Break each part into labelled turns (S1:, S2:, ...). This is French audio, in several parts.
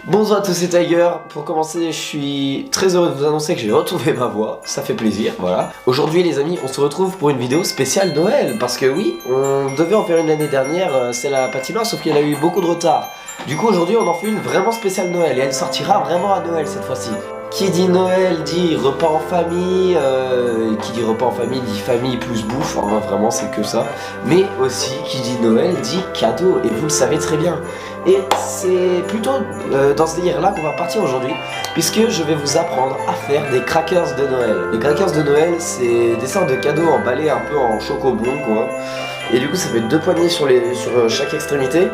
S1: Bonjour à tous, c'est Tiger. Pour commencer, je suis très heureux de vous annoncer que j'ai retrouvé ma voix, ça fait plaisir, voilà. Aujourd'hui les amis, on se retrouve pour une vidéo spéciale Noël, parce que oui, on devait en faire une l'année dernière, c'est la patinoire, sauf qu'elle a eu beaucoup de retard. Du coup aujourd'hui on en fait une vraiment spéciale Noël, et elle sortira vraiment à Noël cette fois-ci. Qui dit Noël dit repas en famille, qui dit repas en famille dit famille plus bouffe, enfin vraiment c'est que ça. Mais aussi qui dit Noël dit cadeau, et vous le savez très bien. Et c'est plutôt dans ce délire là qu'on va partir aujourd'hui, puisque je vais vous apprendre à faire des crackers de Noël. Les crackers de Noël, c'est des sortes de cadeaux emballés un peu en chocobon quoi. Et du coup ça fait 2 poignées sur chaque extrémité.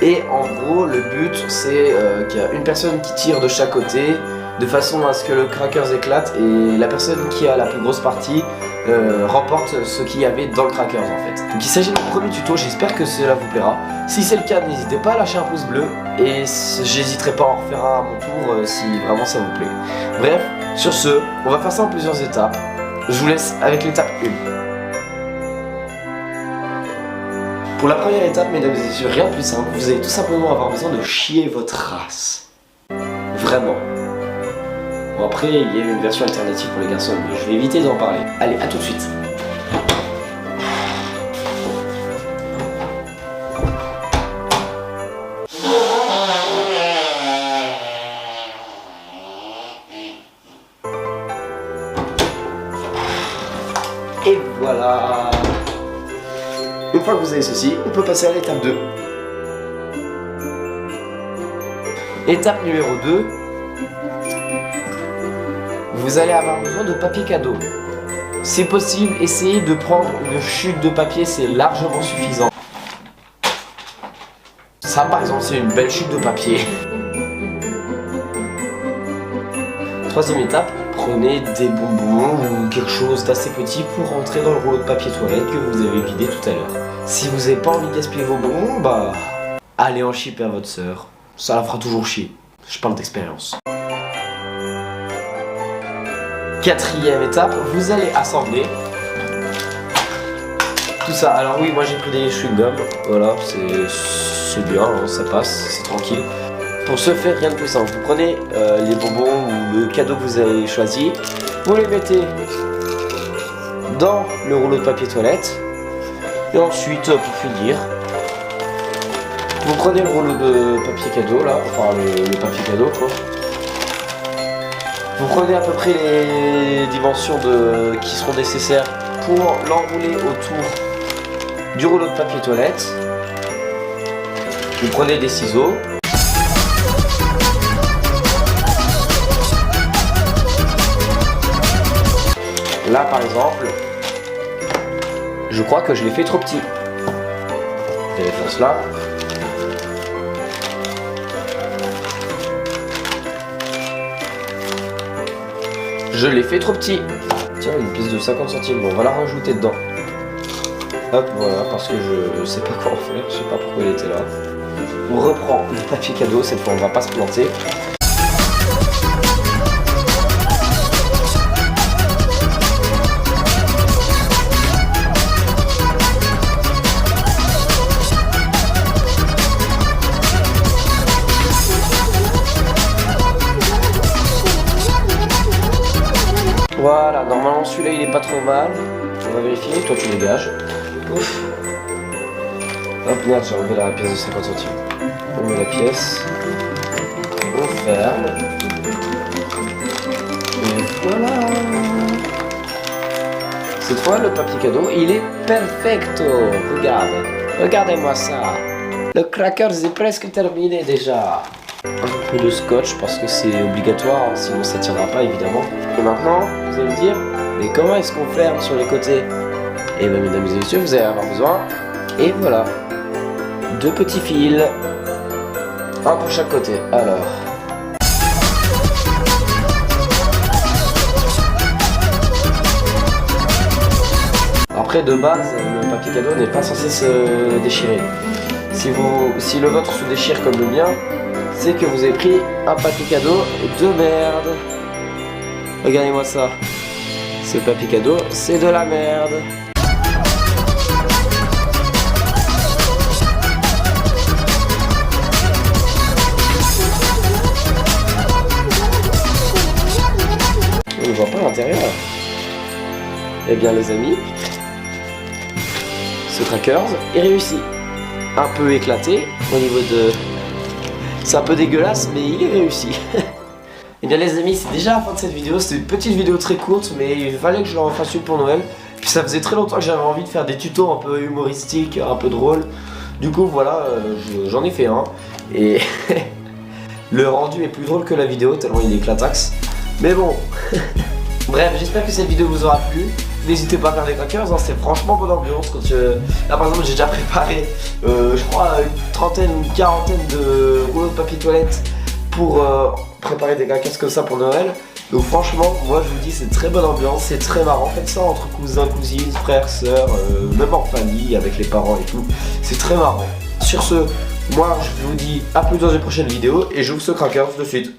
S1: Et en gros le but c'est qu'il y a une personne qui tire de chaque côté de façon à ce que le crackers éclate, et la personne qui a la plus grosse partie remporte ce qu'il y avait dans le crackers en fait. Donc il s'agit de mon premier tuto, j'espère que cela vous plaira. Si c'est le cas, n'hésitez pas à lâcher un pouce bleu, et j'hésiterai pas à en refaire un à mon tour si vraiment ça vous plaît. Bref, sur ce, on va faire ça en plusieurs étapes. Je vous laisse avec l'étape 1. Pour la première étape, mesdames et messieurs, rien de plus simple, vous allez tout simplement avoir besoin de chier votre race. Vraiment. Bon après, il y a une version alternative pour les garçons, mais je vais éviter d'en parler. Allez, à tout de suite. Et voilà. Une fois que vous avez ceci, on peut passer à l'étape 2. Étape numéro 2. Vous allez avoir besoin de papier cadeau. Si possible, essayez de prendre une chute de papier, c'est largement suffisant. Ça par exemple, c'est une belle chute de papier. Troisième étape, prenez des bonbons ou quelque chose d'assez petit pour rentrer dans le rouleau de papier toilette que vous avez vidé tout à l'heure. Si vous n'avez pas envie de gaspiller vos bonbons, bah allez en chipper à votre sœur. Ça la fera toujours chier. Je parle d'expérience. Quatrième étape, vous allez assembler tout ça. Alors oui, moi j'ai pris des chewing-gum, voilà, c'est bien, hein, ça passe, c'est tranquille. Pour ce faire, rien de plus simple, vous prenez les bonbons ou le cadeau que vous avez choisi, vous les mettez dans le rouleau de papier toilette, et ensuite, pour finir, vous prenez le rouleau de papier cadeau là, enfin le papier cadeau quoi. Vous prenez à peu près les dimensions qui seront nécessaires pour l'enrouler autour du rouleau de papier toilette. Vous prenez des ciseaux. Là par exemple, je crois que je l'ai fait trop petit. Je vais faire cela. Je l'ai fait trop petit. Tiens, une pièce de 50 centimes. Bon, on va la rajouter dedans. Hop, voilà, parce que je sais pas quoi en faire. Je sais pas pourquoi il était là. On reprend le papier cadeau. Cette fois, on va pas se planter. Voilà, normalement celui-là il est pas trop mal. On va vérifier, toi tu dégages. Ouf. Hop, merde, j'ai enlevé la pièce de 50 centimes. On met la pièce. On ferme. Et voilà. Cette fois, le papier cadeau, il est perfecto. Regarde. Regardez-moi ça. Le crackers est presque terminé déjà. Un peu de scotch parce que c'est obligatoire, sinon ça ne tiendra pas évidemment. Et maintenant, vous allez me dire, mais comment est-ce qu'on ferme sur les côtés? Et bien mesdames et messieurs, vous allez avoir besoin, et voilà, 2 petits fils, un pour chaque côté. Alors, après de base, le papier cadeau n'est pas censé se déchirer. Si le vôtre se déchire comme le mien, c'est que vous avez pris un papier cadeau de merde. Regardez-moi ça. Ce papier cadeau, c'est de la merde. vois pas l'intérieur. Eh bien les amis, ce crackers est réussi. Un peu éclaté au niveau de... C'est un peu dégueulasse, mais il est réussi. Eh bien les amis, c'est déjà la fin de cette vidéo. C'était une petite vidéo très courte, mais il fallait que je leur fasse une pour Noël. Puis ça faisait très longtemps que j'avais envie de faire des tutos un peu humoristiques, un peu drôles. Du coup voilà, j'en ai fait un. Et le rendu est plus drôle que la vidéo, tellement il est éclataxe. Mais bon. Bref, j'espère que cette vidéo vous aura plu. N'hésitez pas à faire des crackers, hein, c'est franchement bonne ambiance. Quand là par exemple j'ai déjà préparé je crois une trentaine, une quarantaine de rouleaux de papier toilette pour préparer des crackers comme ça pour Noël. Donc franchement, moi je vous dis, c'est très bonne ambiance, c'est très marrant. Faites ça entre cousins, cousines, frères, sœurs, même en famille, avec les parents et tout. C'est très marrant. Sur ce, moi je vous dis à plus dans une prochaine vidéo et j'ouvre ce crackers de suite.